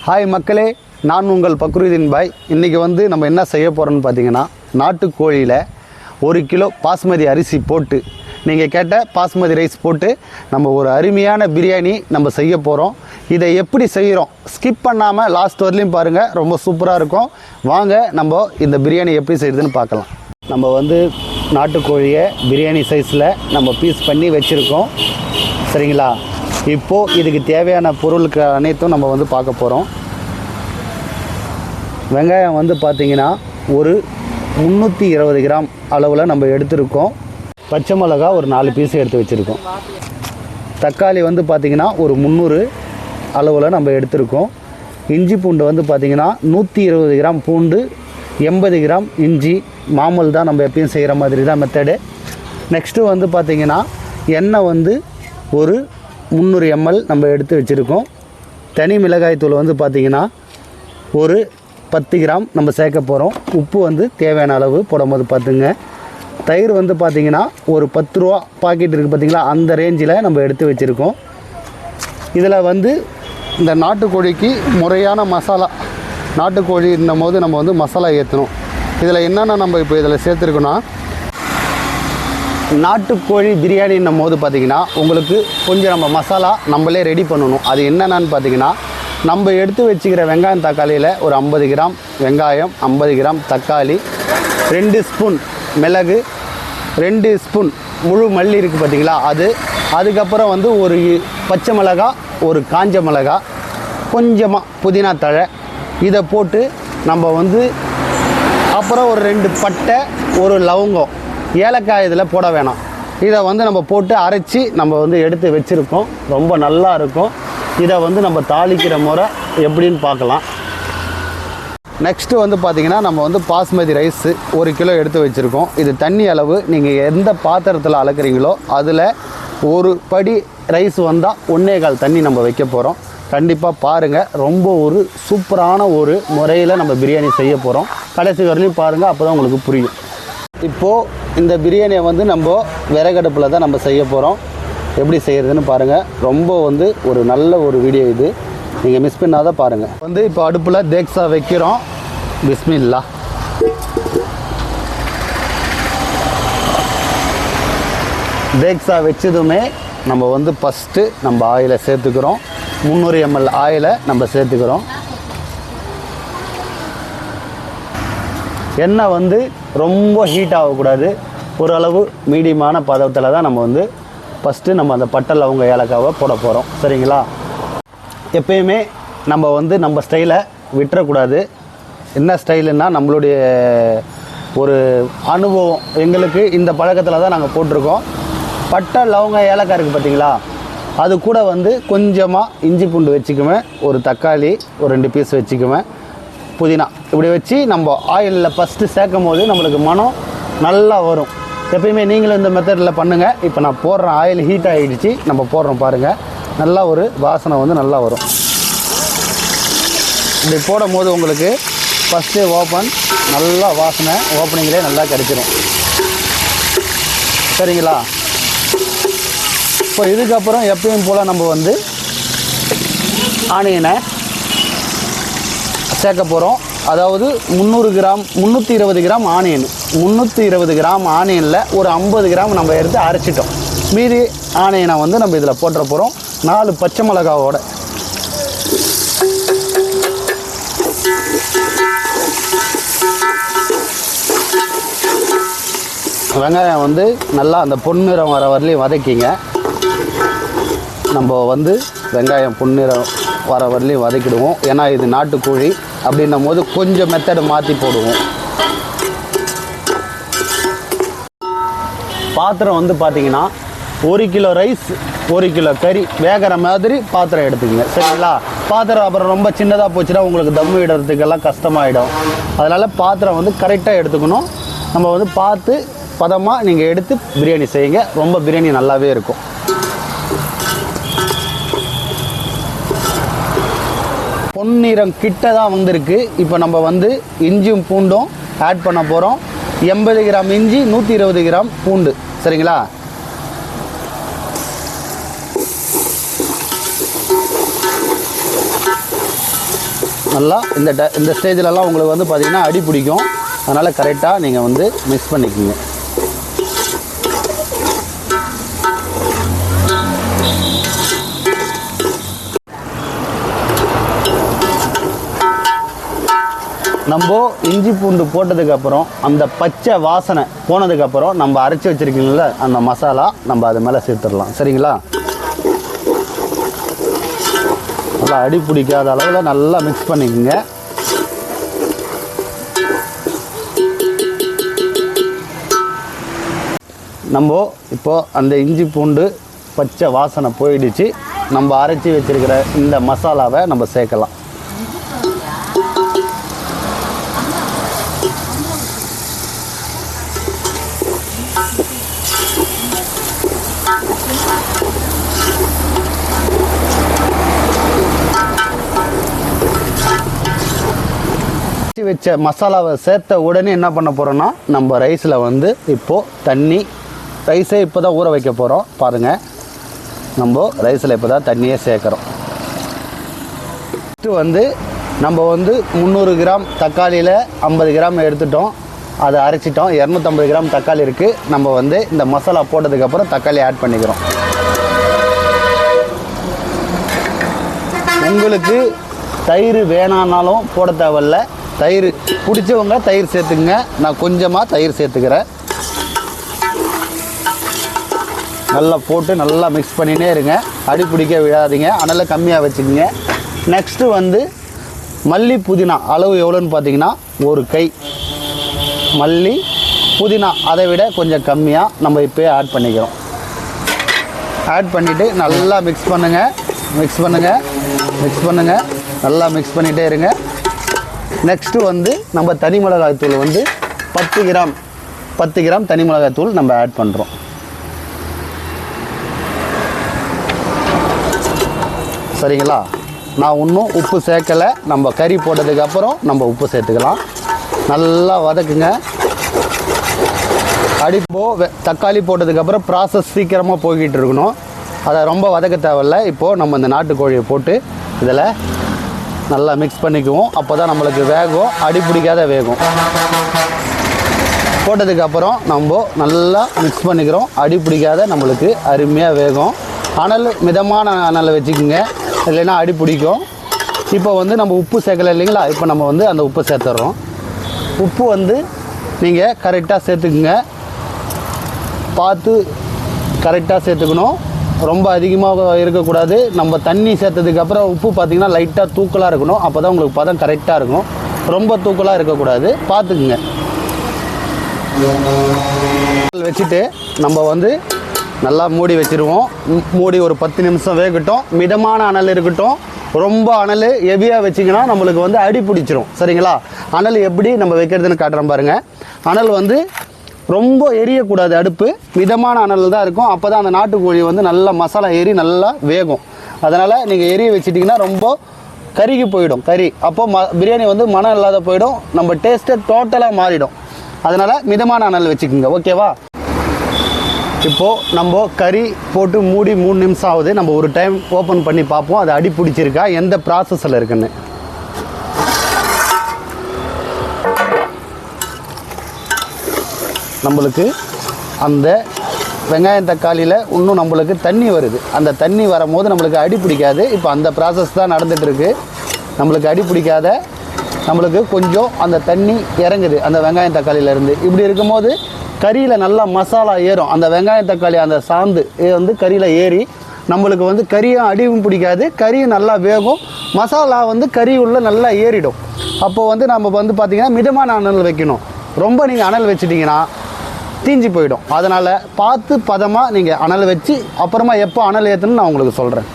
Hi மக்களே, நான் உங்கள் பக்ருதீன் பாய். இன்றைக்கி வந்து நம்ம என்ன செய்ய போகிறோன்னு பார்த்தீங்கன்னா, நாட்டுக்கோழியில் 1 கிலோ பாஸ்மதி அரிசி போட்டு, நீங்கள் கேட்ட பாஸ்மதி ரைஸ் போட்டு நம்ம ஒரு அருமையான பிரியாணி நம்ம செய்ய போகிறோம். இதை எப்படி செய்கிறோம் ஸ்கிப் பண்ணாமல் லாஸ்ட் வரலையும் பாருங்கள், ரொம்ப சூப்பராக இருக்கும். வாங்க நம்ம இந்த பிரியாணி எப்படி செய்கிறதுன்னு பார்க்கலாம். நம்ம வந்து நாட்டுக்கோழியை பிரியாணி சைஸில் நம்ம பீஸ் பண்ணி வச்சுருக்கோம், சரிங்களா? இப்போது இதுக்கு தேவையான பொருளுக்கு அனைத்தும் நம்ம வந்து பார்க்க போகிறோம். வெங்காயம் வந்து பார்த்திங்கன்னா ஒரு 320 கிராம் அளவில் நம்ம எடுத்துருக்கோம். பச்சை மிளகா ஒரு 4 பீஸ் எடுத்து வச்சுருக்கோம். தக்காளி வந்து பார்த்திங்கன்னா ஒரு 300 அளவில் நம்ம எடுத்துருக்கோம். இஞ்சி பூண்டு வந்து பார்த்திங்கன்னா 120 கிராம் பூண்டு, 80 கிராம் இஞ்சி. மாமல் தான் நம்ம எப்பயும் செய்கிற மாதிரி தான் மெத்தடு. நெக்ஸ்ட்டு வந்து பார்த்திங்கன்னா எண்ணெய் வந்து ஒரு 300 ml நம்ம எடுத்து வச்சுருக்கோம். தனி மிளகாய் தூள் வந்து பார்த்திங்கன்னா ஒரு 10 கிராம் நம்ம சேர்க்க போகிறோம். உப்பு வந்து தேவையான அளவு போடும்போது பார்த்துங்க. தயிர் வந்து பார்த்திங்கன்னா ஒரு 10 ரூபா பாக்கெட் இருக்குது பார்த்திங்களா, அந்த ரேஞ்சில் நம்ம எடுத்து வச்சுருக்கோம். இதில் வந்து இந்த நாட்டுக்கோழிக்கு முறையான மசாலா, நாட்டுக்கோழின்னும் போது நம்ம வந்து மசாலா ஏற்றணும். இதில் என்னென்ன நம்ம இப்போ இதில் சேர்த்துருக்கோன்னா, நாட்டுக்கோழி பிரியாணின்னும் போது பார்த்திங்கன்னா உங்களுக்கு கொஞ்சம் நம்ம மசாலா நம்மளே ரெடி பண்ணணும். அது என்னென்னு பார்த்திங்கன்னா, நம்ம எடுத்து வச்சுக்கிற வெங்காயம் தக்காளியில் ஒரு 50 கிராம் வெங்காயம், 50 கிராம் தக்காளி, 2 ஸ்பூன் மிளகு, 2 ஸ்பூன் முழு மல்லி இருக்குது பார்த்திங்களா, அதுக்கப்புறம் வந்து ஒரு பச்சை மிளகா, ஒரு காஞ்ச மிளகா, கொஞ்சமாக புதினா தழை, இதை போட்டு நம்ம வந்து அப்புறம் ஒரு 2 பட்டை, ஒரு லவங்கம், ஏலக்காய் இதில் போட வேணாம். இதை வந்து நம்ம போட்டு அரைச்சி நம்ம வந்து எடுத்து வச்சுருக்கோம். ரொம்ப நல்லா இருக்கும். இதை வந்து நம்ம தாளிக்கிற முறை எப்படின்னு பார்க்கலாம். நெக்ஸ்ட்டு வந்து பார்த்திங்கன்னா நம்ம வந்து பாஸ்மதி ரைஸு 1 கிலோ எடுத்து வச்சுருக்கோம். இது தண்ணி அளவு நீங்கள் எந்த பாத்திரத்தில் அளக்குறீங்களோ அதில் ஒரு படி ரைஸ் வந்தால் 1.25 தண்ணி நம்ம வைக்க போகிறோம். கண்டிப்பாக பாருங்கள், ரொம்ப ஒரு சூப்பரான ஒரு முறையில் நம்ம பிரியாணி செய்ய போகிறோம். கடைசி வரலையும் பாருங்கள், அப்போ தான் உங்களுக்கு புரியும். இப்போது இந்த பிரியாணியை வந்து நம்ம விறகடுப்பில் தான் நம்ம செய்ய போகிறோம். எப்படி செய்கிறதுன்னு பாருங்கள். ரொம்ப வந்து ஒரு நல்ல ஒரு வீடியோ இது, நீங்கள் மிஸ் பண்ணாத பாருங்கள். வந்து இப்போ அடுப்பில் தேக்ஸா வைக்கிறோம். பிஸ்மில்லா. தேக்ஸா வச்சதுமே நம்ம வந்து ஃபஸ்ட்டு நம்ம ஆயிலை சேர்த்துக்கிறோம். 300 ml ஆயிலை நம்ம சேர்த்துக்கிறோம். எண்ணெய் வந்து ரொம்ப ஹீட் ஆகக்கூடாது, ஓரளவு மீடியமான பதத்தில் தான் நம்ம வந்து ஃபஸ்ட்டு நம்ம அந்த பட்டை லவங்க ஏலக்காவை போட போகிறோம், சரிங்களா? எப்பயுமே நம்ம வந்து நம்ம ஸ்டைலை விட்டுறக்கூடாது. என்ன ஸ்டைலுன்னா, நம்மளுடைய ஒரு அனுபவம், எங்களுக்கு இந்த பழக்கத்தில் தான் நாங்கள் போட்டிருக்கோம். பட்டை லவங்க ஏலக்காய் இருக்குது பார்த்திங்களா, அது கூட வந்து கொஞ்சமாக இஞ்சி பூண்டு வச்சுக்குவேன், ஒரு தக்காளி ஒரு 2 பீஸ் வச்சுக்குவேன், புதினா, இப்படி வச்சு நம்ம ஆயிலில் ஃபஸ்ட்டு சேர்க்கும் போது நம்மளுக்கு மனம் நல்லா வரும். எப்பயுமே நீங்களும் இந்த மெத்தடில் பண்ணுங்கள். இப்போ நான் போடுறேன், ஆயில் ஹீட் ஆகிடுச்சு, நம்ம போடுறோம் பாருங்கள், நல்லா ஒரு வாசனை வந்து நல்லா வரும். இப்படி போடும் போது உங்களுக்கு ஃபஸ்ட்டு ஓப்பன் நல்லா வாசனை ஓப்பனிங்லேயே நல்லா கிடைச்சிரும், சரிங்களா? இப்போ இதுக்கப்புறம் எப்பயும் போல் நம்ம வந்து ஆனியனை சேர்க்க போகிறோம். அதாவது 320 கிராம் ஆனியன், 320 கிராம் ஆனியனில் ஒரு 50 கிராம் நம்ம எடுத்து அரைச்சிட்டோம். மீதி ஆனியனை வந்து நம்ம இதில் போட்டுற போகிறோம், 4 பச்சை மிளகாவோட. வெங்காயம் வந்து நல்லா அந்த பொன்னிறம் வர வரலையும் வதக்கிங்க. நம்ம வந்து வெங்காயம் பொன்னிறம் வர வரலையும் வதக்கிடுவோம். ஏன்னா இது நாட்டுக்கோழி அப்படின்னும் போது கொஞ்சம் மெத்தடு மாற்றி போடுவோம். பாத்திரம் வந்து பார்த்திங்கன்னா 1 கிலோ ரைஸ், 1 கிலோ கறி வேகிற மாதிரி பாத்திரம் எடுத்துக்கங்க, சரிங்களா? பாத்திரம் அப்புறம் ரொம்ப சின்னதாக போச்சுன்னா உங்களுக்கு தம்மு இடறதுக்கெல்லாம் கஷ்டமாயிடும். அதனால் பாத்திரம் வந்து கரெக்டாக எடுத்துக்கணும். நம்ம வந்து பார்த்து பதமாக நீங்கள் எடுத்து பிரியாணி செய்யுங்க, ரொம்ப பிரியாணி நல்லாவே இருக்கும். பொன்னிறம் கிட்ட தான் வந்திருக்கு. இப்போ நம்ம வந்து இஞ்சியும் பூண்டும் ஆட் பண்ண போகிறோம். 80 கிராம் இஞ்சி, 120 கிராம் பூண்டு, சரிங்களா? நல்லா இந்த ஸ்டேஜிலலாம் உங்களுக்கு வந்து பார்த்திங்கன்னா அடி பிடிக்கும். அதனால் கரெக்டாக நீங்கள் வந்து மிக்ஸ் பண்ணிக்கோங்க. நம்ம இஞ்சி பூண்டு போட்டதுக்கப்புறம் அந்த பச்சை வாசனை போனதுக்கப்புறம் நம்ம அரைச்சி வச்சுருக்கீங்கள அந்த மசாலா நம்ம அது மேலே சேர்த்துடலாம். சரிங்களா? நல்லா அடி பிடிக்காத அளவில் நல்லா மிக்ஸ் பண்ணிக்கோங்க. நம்ம இப்போது அந்த இஞ்சி பூண்டு பச்சை வாசனை போயிடுச்சு. நம்ம அரைச்சி வச்சுருக்கிற இந்த மசாலாவை நம்ம சேர்க்கலாம். வச்ச மசாலாவை சேர்த்த உடனே என்ன பண்ண போகிறோன்னா நம்ம ரைஸில் வந்து இப்போது தண்ணி ரைஸே இப்போ தான் ஊற வைக்க போகிறோம். பாருங்கள், நம்ம ரைஸில் இப்போ தான் தண்ணியே சேர்க்குறோம். ஃபஸ்ட்டு வந்து நம்ம வந்து 300 கிராம் தக்காளியில் 50 கிராம் எடுத்துட்டோம். அதை அரைச்சிட்டோம். 250 கிராம் தக்காளி இருக்குது. நம்ம வந்து இந்த மசாலா போட்டதுக்கப்புறம் தக்காளி ஆட் பண்ணிக்கிறோம். உங்களுக்கு தயிர் வேணான்னாலும் போட தேவையில்ல. தயிர் பிடிச்சவங்க தயிர் சேர்த்துக்குங்க. நான் கொஞ்சமாக தயிர் சேர்த்துக்கிறேன். நல்லா போட்டு நல்லா மிக்ஸ் பண்ணினே இருங்க. அடி பிடிக்க விடாதீங்க. அனலை கம்மியாக வச்சுக்கோங்க. நெக்ஸ்ட்டு வந்து மல்லி புதினா அளவு எவ்வளோன்னு பார்த்தீங்கன்னா 1 கை மல்லி புதினா, அதை விட கொஞ்சம் கம்மியாக நம்ம இப்போயே ஆட் பண்ணிக்கிறோம். ஆட் பண்ணிவிட்டு நல்லா மிக்ஸ் பண்ணுங்கள். நல்லா மிக்ஸ் பண்ணிகிட்டே இருங்க. நெக்ஸ்ட்டு வந்து நம்ம தனி மிளகாய்த்தூள் வந்து 10 கிராம் தனி மிளகாய்த்தூள் நம்ம ஆட் பண்ணுறோம். சரிங்களா? நான் இன்னும் உப்பு சேர்க்கலை. நம்ம கறி போட்டதுக்கப்புறம் நம்ம உப்பு சேர்த்துக்கலாம். நல்லா வதக்குங்க. தக்காளி போட்டதுக்கப்புறம் ப்ராசஸ் சீக்கிரமாக போய்கிட்டு இருக்கணும். அதை ரொம்ப வதக்க தேவையில்லை. இப்போது நம்ம இந்த நாட்டுக்கோழியை போட்டு இதில் நல்லா மிக்ஸ் பண்ணிக்குவோம். அப்போ தான் நம்மளுக்கு வேகும், அடி பிடிக்காத வேகும். போட்டதுக்கப்புறம் நம்ம நல்லா மிக்ஸ் பண்ணிக்கிறோம். அடி பிடிக்காத நம்மளுக்கு அருமையாக வேகும். அனல் மிதமான அனலை வச்சுக்கோங்க, இல்லைன்னா அடி பிடிக்கும். இப்போ வந்து நம்ம உப்பு சேர்க்கலை இல்லைங்களா? இப்போ நம்ம வந்து அந்த உப்பு சேர்த்துட்றோம். உப்பு வந்து நீங்கள் கரெக்டாக சேர்த்துக்குங்க. பார்த்து கரெக்டாக சேர்த்துக்கணும். ரொம்ப அதிகமாக இருக்கக்கூடாது. நம்ம தண்ணி சேர்த்ததுக்கப்புறம் உப்பு பார்த்திங்கன்னா லைட்டாக தூக்கலாக இருக்கணும். அப்போ தான் உங்களுக்கு பதம் கரெக்டாக இருக்கும். ரொம்ப தூக்கலாக இருக்கக்கூடாது. பார்த்துக்குங்க. வச்சுட்டு நம்ம வந்து நல்லா மூடி வச்சுருவோம். மூடி ஒரு 10 நிமிஷம் வேகட்டும். மிதமான அனல் இருக்கட்டும். ரொம்ப அனல் ஹெவியாக வச்சிங்கன்னா நம்மளுக்கு வந்து அடி பிடிச்சிரும். சரிங்களா? அனல் எப்படி நம்ம வைக்கிறதுன்னு காட்டுறேன் பாருங்கள். அனல் வந்து ரொம்ப எரியக்கூடாது. அடுப்பு மிதமான அனல் தான் இருக்கும். அப்போ தான் அந்த நாட்டுக்கோழி வந்து நல்லா மசாலா ஏறி நல்லா வேகும். அதனால் நீங்கள் எரிய வச்சிட்டிங்கன்னா ரொம்ப கருகி போயிடும் கறி. அப்போது பிரியாணி வந்து மனம் இல்லாத போயிடும். நம்ம டேஸ்ட்டை டோட்டலாக மாறிடும். அதனால் மிதமான அனல் வச்சுக்கோங்க. ஓகேவா? இப்போது நம்ம கறி போட்டு மூடி 3 நிமிஷம் ஆகுது. நம்ம ஒரு டைம் ஓப்பன் பண்ணி பார்ப்போம் அது அடி பிடிச்சிருக்கா, எந்த ப்ராசஸில் இருக்குன்னு. நம்மளுக்கு அந்த வெங்காயம் தக்காளியில் இன்னும் நம்மளுக்கு தண்ணி வருது. அந்த தண்ணி வரும்போது நம்மளுக்கு அடி பிடிக்காது. இப்போ அந்த ப்ராசஸ் தான் நடந்துகிட்ருக்கு. நம்மளுக்கு அடி பிடிக்காத நம்மளுக்கு கொஞ்சம் அந்த தண்ணி இறங்குது அந்த வெங்காயம் தக்காளியிலேருந்து. இப்படி இருக்கும்போது கறியில் நல்லா மசாலா ஏறும். அந்த வெங்காயம் தக்காளி அந்த சாந்து வந்து கறியில் ஏறி நம்மளுக்கு வந்து கறியும் அடியும் பிடிக்காது. கறியும் நல்லா வேகும். மசாலா வந்து கறி உள்ள நல்லா ஏறிடும். அப்போது வந்து நம்ம வந்து பார்த்திங்கன்னா மிதமான அனல் வைக்கணும். ரொம்ப நீங்கள் அனல் வச்சிட்டிங்கன்னா தீஞ்சி போயிடும். அதனால் பார்த்து பதமாக நீங்கள் அனல் வச்சு அப்புறமா எப்போ அனல் ஏற்றணும்னு நான் உங்களுக்கு சொல்கிறேன்.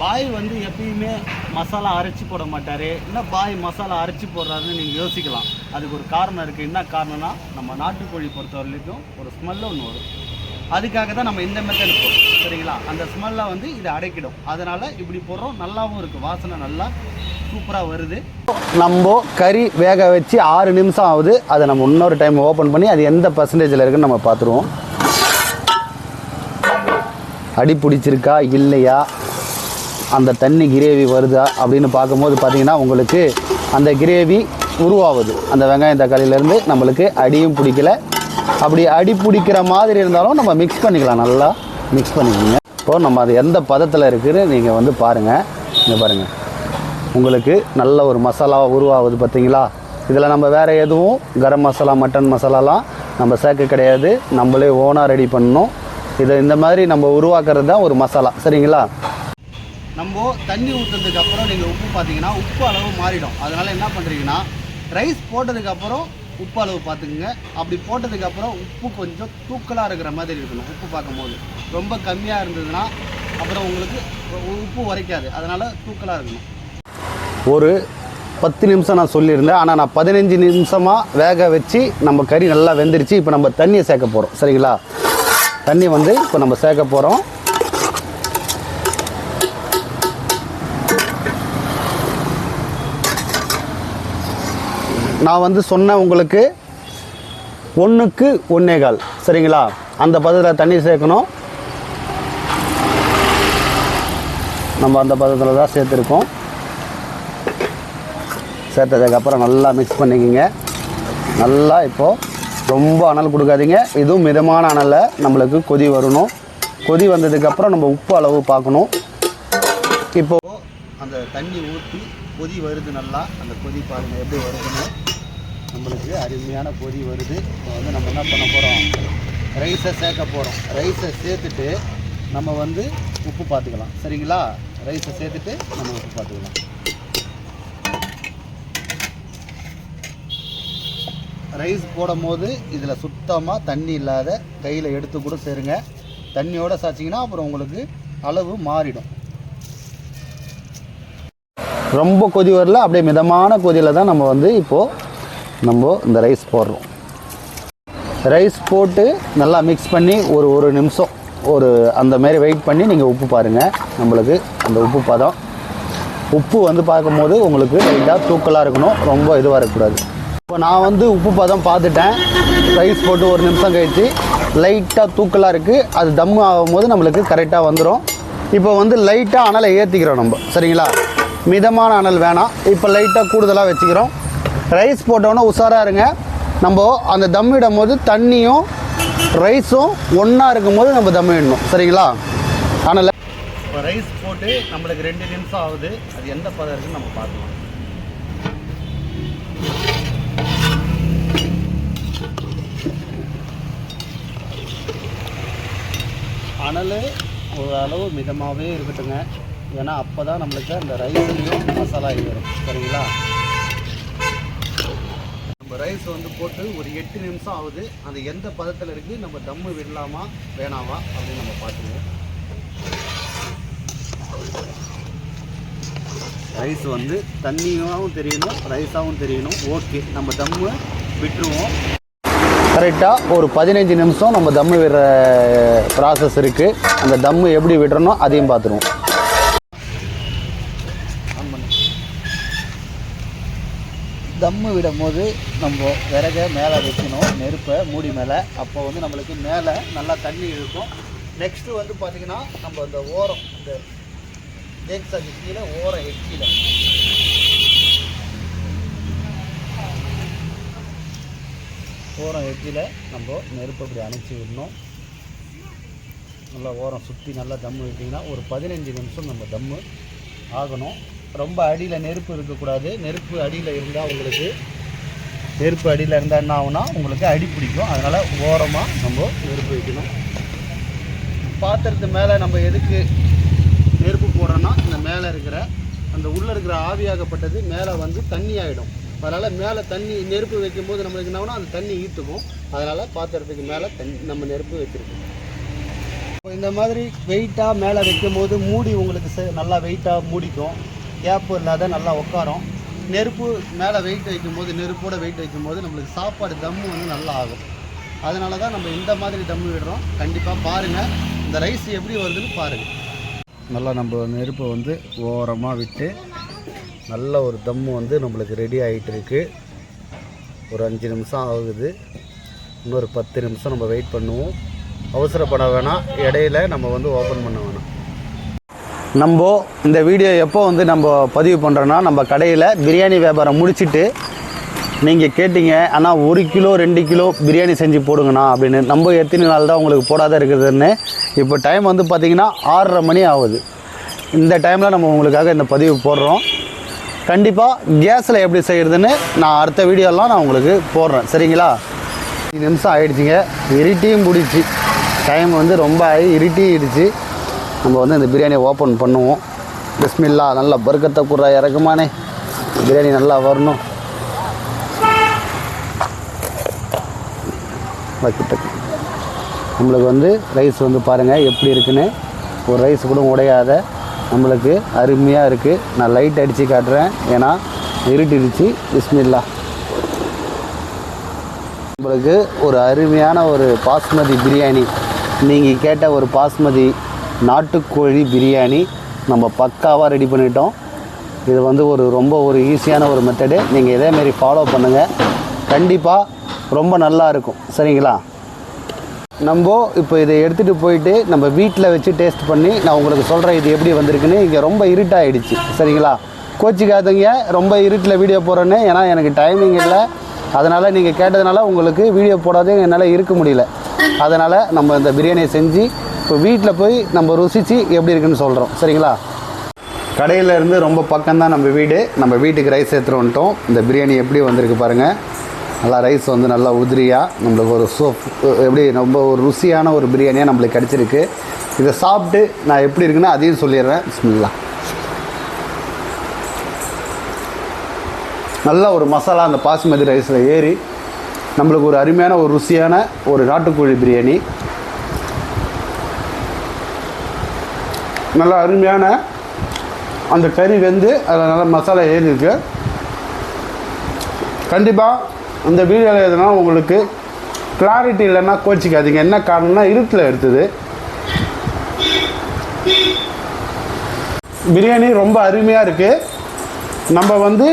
பாய் வந்து எப்பயுமே மசாலா அரைச்சி போட மாட்டார். என்ன பாய் மசாலா அரைச்சி போடுறாருன்னு நீங்கள் யோசிக்கலாம். அதுக்கு ஒரு காரணம் இருக்குது. என்ன காரணம்னா நம்ம நாட்டுக்கோழி பொறுத்த வரைக்கும் ஒரு ஸ்மெல்லு ஒன்று வரும். அதுக்காக தான் நம்ம இந்த மெத்தட் போடுறோம். சரிங்களா? அந்த ஸ்மெல்லை வந்து இதை அடைக்கிடும். அதனால் இப்படி போடுறோம். நல்லாவும் இருக்குது. வாசனை நல்லா சூப்பராக வருது. நம்ம கறி வேக வச்சு 6 நிமிஷம் ஆகுது. அதை நம்ம இன்னொரு டைம் ஓப்பன் பண்ணி அது எந்த பர்சன்டேஜில் இருக்குன்னு நம்ம பார்த்துருவோம். அடி பிடிச்சிருக்கா இல்லையா அந்த தண்ணி கிரேவி வருதா அப்படின்னு பார்க்கும்போது பார்த்திங்கன்னா உங்களுக்கு அந்த கிரேவி உருவாகுது. அந்த வெங்காயம் தக்காளியிலேருந்து நம்மளுக்கு அடியும் பிடிக்கல. அப்படி அடி பிடிக்கிற மாதிரி இருந்தாலும் நம்ம மிக்ஸ் பண்ணிக்கலாம், நல்லா மிக்ஸ் பண்ணிக்கோங்க. இப்போது நம்ம அது எந்த பதத்தில் இருக்குதுன்னு நீங்கள் வந்து பாருங்கள். இங்கே பாருங்கள், உங்களுக்கு நல்ல ஒரு மசாலா உருவாகுது பார்த்தீங்களா. இதில் நம்ம வேறு எதுவும் கரம் மசாலா மட்டன் மசாலாலாம் நம்ம சேர்க்க கிடையாது, நம்மளே ஓனாக ரெடி பண்ணணும். இதை இந்த மாதிரி நம்ம உருவாக்குறது தான் ஒரு மசாலா, சரிங்களா. நம்ம தண்ணி ஊற்றுறதுக்கு அப்புறம் நீங்கள் உப்பு பார்த்தீங்கன்னா உப்பு அளவு மாறிடும். அதனால் என்ன பண்ணுறீங்கன்னா ரைஸ் போட்டதுக்கப்புறம் உப்பு அளவு பார்த்துக்குங்க. அப்படி போட்டதுக்கப்புறம் உப்பு கொஞ்சம் தூக்கலாக இருக்கிற மாதிரி இருக்கணும். உப்பு பார்க்கும்போது ரொம்ப கம்மியாக இருந்ததுன்னா அப்புறம் உங்களுக்கு உப்பு உரைக்காது, அதனால் தூக்கலாக இருக்கணும். ஒரு 10 நிமிஷம் நான் சொல்லியிருந்தேன், ஆனால் நான் 15 நிமிஷமாக வேக வச்சு நம்ம கறி நல்லா வெந்துருச்சு. இப்போ நம்ம தண்ணியை சேர்க்க போகிறோம், சரிங்களா. தண்ணி வந்து இப்போ நம்ம சேர்க்க போகிறோம். நான் வந்து சொன்னேன் உங்களுக்கு 1க்கு 1.25, சரிங்களா. அந்த பதத்தில் தண்ணி சேர்க்கணும். நம்ம அந்த பதத்தில் தான் சேர்த்துருக்கோம். சேர்த்ததுக்கப்புறம் நல்லா மிக்ஸ் பண்ணிக்கோங்க. நல்லா இப்போது ரொம்ப அனல் கொடுக்காதீங்க, இதுவும் மிதமான அனலில் நம்மளுக்கு கொதி வரணும். கொதி வந்ததுக்கப்புறம் நம்ம உப்பு அளவு பார்க்கணும். இப்போது அந்த தண்ணி ஊற்றி கொதி வருது, நல்லா அந்த கொதி பாருங்கள் எப்படி வருதுன்னு. நம்மளுக்கு அருமையான கொதி வருது. இப்போ வந்து நம்ம என்ன பண்ண போகிறோம், ரைஸை சேர்க்க போகிறோம். ரைஸை சேர்த்துட்டு நம்ம வந்து உப்பு பார்த்துக்கலாம், சரிங்களா. ரைஸை சேர்த்துட்டு நம்ம உப்பு பார்த்துக்கலாம். ரைஸ் போடும் போது இதில் சுத்தமாக தண்ணி இல்லாத கையில் எடுத்து கூட சேருங்க. தண்ணியோடு சாய்ச்சிங்கன்னா அப்புறம் உங்களுக்கு அளவு மாறிடும். ரொம்ப கொதி வரல, அப்படியே மிதமான கொதியில் தான் நம்ம வந்து இப்போது நம்ம இந்த ரைஸ் போடுறோம். ரைஸ் போட்டு நல்லா மிக்ஸ் பண்ணி ஒரு நிமிஷம் அந்த மாதிரி வெயிட் பண்ணி நீங்கள் உப்பு பாருங்கள். நம்மளுக்கு அந்த உப்பு பதம், உப்பு வந்து பார்க்கும்போது உங்களுக்கு லைட்டாக தூக்கலாக இருக்கணும், ரொம்ப இதுவாக இருக்கக்கூடாது. இப்போ நான் வந்து உப்பு பதம் பார்த்துட்டேன். ரைஸ் போட்டு 1 நிமிஷம் கழித்து லைட்டாக தூக்கலாக இருக்குது. அது தம்மு ஆகும்போது நம்மளுக்கு கரெக்டாக வந்துடும். இப்போ வந்து லைட்டாக அனலை ஏற்றிக்கிறோம் நம்ம, சரிங்களா. மிதமான அனல் வேணாம், இப்போ லைட்டாக கூடுதலாக வச்சுக்கிறோம். ரைஸ் போட்டோன்னே உஷாராக இருங்க. நம்ம அந்த தம் இடும் போது தண்ணியும் ரைஸும் ஒன்றா இருக்கும்போது நம்ம தம் இடணும், சரிங்களா. ஆனால் இப்போ ரைஸ் போட்டு நம்மளுக்கு 2 நிமிஷம் ஆகுது. அது எந்த பதம் இருக்குன்னு நம்ம பார்க்கலாம். அனல் ஓரளவு மிதமாகவே இருக்கட்டுங்க, ஏன்னா அப்போ தான் நம்மளுக்கு அந்த ரைஸ்லேயும் மசாலா வரும், சரிங்களா. நம்ம ரைஸ் வந்து போட்டு ஒரு 8 நிமிஷம் ஆகுது. அது எந்த பதத்தில் இருக்குது, நம்ம தம்மு விடலாமா வேணாமா அப்படின்னு நம்ம பார்த்துருவோம். ரைஸ் வந்து தண்ணியாகவும் தெரியணும், ரைஸாகவும் தெரியணும். ஓகே, நம்ம தம்மு விட்டுருவோம். கரெக்டாக ஒரு 15 நிமிஷம் நம்ம தம்மு விடுற ப்ராசஸ் இருக்குது. அந்த தம்மு எப்படி விடுறோம் அதையும் பார்த்துருவோம். தம்மு விடும் போது நம்ம விறகை மேலே வைக்கணும், நெருப்பை மூடி மேலே. அப்போ வந்து நம்மளுக்கு மேலே நல்லா தண்ணி இருக்கும். நெக்ஸ்ட்டு வந்து பார்த்திங்கன்னா நம்ம அந்த ஓரம், இந்த தேக்ஸாக்கு கீழே ஓரம் எச்சியில் நம்ம நெருப்பை இப்படி அணைச்சி விடணும். நல்லா ஓரம் சுற்றி நல்லா தம்மு விட்டிங்கன்னா ஒரு 15 நிமிஷம் நம்ம தம்மு ஆகணும். ரொம்ப அடியில் நெருப்பு இருக்கக்கூடாது. நெருப்பு அடியில் இருந்தால் உங்களுக்கு என்ன ஆகுனா உங்களுக்கு அடி பிடிக்கும். அதனால் ஓரமாக நம்ம நெருப்பு வைக்கணும். பாத்திரத்து மேலே நம்ம எதுக்கு நெருப்பு போடுறோன்னா, இந்த மேலே இருக்கிற அந்த உள்ளே இருக்கிற ஆவியாகப்பட்டது மேலே வந்து தண்ணி ஆகிடும். அதனால் மேலே தண்ணி நெருப்பு வைக்கும்போது நம்மளுக்கு என்ன ஆகுனா அந்த தண்ணி ஈர்த்துக்கும். அதனால் பாத்திரத்துக்கு மேலே நம்ம நெருப்பு வச்சுருக்கோம். இந்த மாதிரி வெயிட்டாக மேலே வைக்கும்போது மூடி உங்களுக்கு நல்லா வெயிட்டாக மூடிக்கும், கேப்பு இல்லாத நல்லா உட்காரும். நெருப்பு மேலே வெயிட் வைக்கும்போது, நெருப்போட வெயிட் வைக்கும்போது நம்மளுக்கு சாப்பாடு தம்மு வந்து நல்லா ஆகும். அதனால தான் நம்ம இந்த மாதிரி தம்மு விடுறோம். கண்டிப்பாக பாருங்கள், இந்த ரைஸ் எப்படி வருதுன்னு பாருங்கள். நல்லா நம்ம நெருப்பை வந்து ஓரமாக விட்டு நல்ல ஒரு தம்மு வந்து நம்மளுக்கு ரெடி ஆகிட்டு இருக்குது. ஒரு 5 நிமிஷம் ஆகுது. இன்னொரு 10 நிமிஷம் நம்ம வெயிட் பண்ணுவோம். அவசரப்பட வேணாம், இடையில நம்ம வந்து ஓப்பன் பண்ண வேணாம். நம்ம இந்த வீடியோ எப்போ வந்து நம்ம பதிவு பண்ணுறோன்னா, நம்ம கடையில் பிரியாணி வியாபாரம் முடிச்சுட்டு நீங்கள் கேட்டிங்க, ஆனால் 1 கிலோ 2 கிலோ பிரியாணி செஞ்சு போடுங்கண்ணா அப்படின்னு. நம்ம எத்தனை நாள் தான் உங்களுக்கு போடாத இருக்குதுன்னு. இப்போ டைம் வந்து பார்த்திங்கன்னா 6:30 மணி ஆகுது. இந்த டைமில் நம்ம உங்களுக்காக இந்த பதிவு போடுறோம். கண்டிப்பாக கேஸில் எப்படி செய்கிறதுன்னு நான் அடுத்த வீடியோலாம் நான் உங்களுக்கு போடுறேன். சரிங்களா? 5 நிமிஷம் ஆகிடுச்சிங்க. இருட்டியும் பிடிச்சி, டைம் வந்து ரொம்ப இருட்டிடுச்சு. நம்ம வந்து இந்த பிரியாணியை ஓப்பன் பண்ணுவோம். பிஸ்மில்லா. நல்லா பர்க்கத்தை குறா இறக்குமானே, பிரியாணி நல்லா வரணும். நம்மளுக்கு வந்து ரைஸ் வந்து பாருங்கள் எப்படி இருக்குன்னு. ஒரு ரைஸ் கூட உடையாத நம்மளுக்கு அருமையாக இருக்குது. நான் லைட் அடித்து காட்டுறேன், ஏன்னா இருட்டிடுச்சு. பிஸ்மில்லா. நம்மளுக்கு ஒரு அருமையான ஒரு பாஸ்மதி பிரியாணி, நீங்கள் கேட்ட ஒரு பாஸ்மதி நாட்டுக்கோழி பிரியாணி நம்ம பக்காவாக ரெடி பண்ணிட்டோம். இது வந்து ரொம்ப ஈஸியான ஒரு மெத்தடு. நீங்கள் இதேமாரி ஃபாலோ பண்ணுங்கள், கண்டிப்பாக ரொம்ப நல்லா இருக்கும். சரிங்களா? நம்ம இப்போ இதை எடுத்துகிட்டு போயிட்டு நம்ம வீட்டில் வச்சு டேஸ்ட் பண்ணி நான் உங்களுக்கு சொல்கிறேன் இது எப்படி வந்திருக்குன்னு. இங்கே ரொம்ப இருட்டாகிடுச்சு. சரிங்களா? கோச்சிக்காதீங்க ரொம்ப இருட்டில் வீடியோ போடுறேன்னு, ஏன்னா எனக்கு டைமிங் இல்லை. அதனால் நீங்கள் கேட்டதுனால உங்களுக்கு வீடியோ போடாதே என்னால் இருக்க முடியல. அதனால் நம்ம இந்த பிரியாணியை செஞ்சு இப்போ வீட்டில் போய் நம்ம ருசித்து எப்படி இருக்குன்னு சொல்கிறோம். சரிங்களா? கடையிலேருந்து ரொம்ப பக்கம்தான் நம்ம வீடு. நம்ம வீட்டுக்கு ரைஸ் எடுத்துகிட்டு வந்துட்டோம். இந்த பிரியாணி எப்படி வந்திருக்கு பாருங்கள். நல்லா ரைஸ் வந்து நல்லா உதிரியாக நம்மளுக்கு ஒரு எப்படி ரொம்ப ஒரு ருசியான ஒரு பிரியாணியாக நம்மளுக்கு கிடச்சிருக்கு. இதை சாப்பிட்டு நான் எப்படி இருக்குன்னு அதையும் சொல்லிடுறேன். பிஸ்மில்லா. நல்லா ஒரு மசாலா அந்த பாஸ்மதி ரைஸில் ஏறி நம்மளுக்கு ஒரு அருமையான ஒரு ருசியான ஒரு நாட்டுக்கோழி பிரியாணி. நல்லா அருமையான அந்த கறி வெந்து அதில் நல்லா மசாலா ஏறி இருக்கு. கண்டிப்பாக அந்த வீடியோவில் எதுனா உங்களுக்கு கிளாரிட்டி இல்லைன்னா கோச்சிக்காதீங்க. என்ன காரணம்னா இருட்டில் எடுத்தது. பிரியாணி ரொம்ப அருமையாக இருக்குது. நம்ம வந்து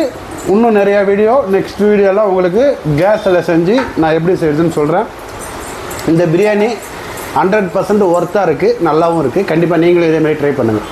இன்னும் நிறையா வீடியோ நெக்ஸ்ட் வீடியோலாம் உங்களுக்கு கேஸில் செஞ்சு நான் எப்படி செய்யுதுன்னு சொல்கிறேன். இந்த பிரியாணி 100% ஒர்த்தாக இருக்குது, நல்லாவும் இருக்குது. கண்டிப்பாக நீங்களும் இதேமாதிரி ட்ரை பண்ணுங்கள்.